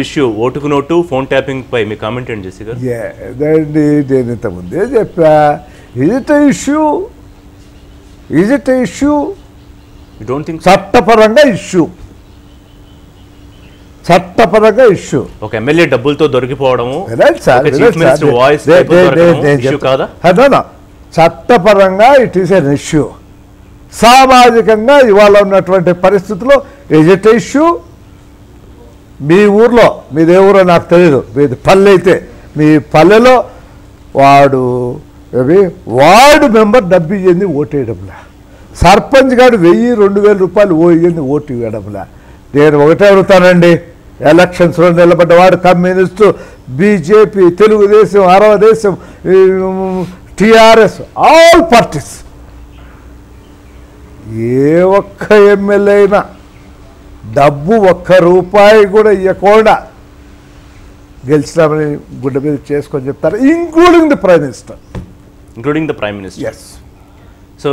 Issue ఓటుకు note phone tapping పై మీ comment ఏంటి జెసి గారు? అదండి నేను ఇంతకుముందే చెప్పా. Is it issue you don't think చట్టపరంగా ఇష్యూ ఒక ఎమ్మెల్యే డబ్బులతో దొరికిపోవడము చట్టపరంగా ఇట్ ఈస్ ఎన్ ఇష్యూ. సామాజికంగా ఇవాళ ఉన్నటువంటి పరిస్థితుల్లో ఈజ్ ఇట్ ఇష్యూ. మీ ఊర్లో మీది ఏ ఊరో నాకు తెలియదు, మీది పల్లె అయితే మీ పల్లెలో వార్డు మెంబర్ డబ్బు ఇయ్యింది ఓటేయడంలా, సర్పంచ్ గారు 1000-2000 రూపాయలు ఇయ్యింది ఓటు ఇవ్వడంలా. నేను ఒకటే అడుగుతానండి, ఎలక్షన్స్లో నిలబడ్డవాడు కమ్యూనిస్టు, బీజేపీ, తెలుగుదేశం, అరవదేశం, టీఆర్ఎస్, ఆల్ పార్టీస్, ఏ ఒక్క ఎమ్మెల్యే అయినా డబ్బు 1 రూపాయి కూడా ఇవ్వకుండా గెలిచినామని గుడ్డ మీద చేసుకొని చెప్తారు, including the prime minister. Yes. So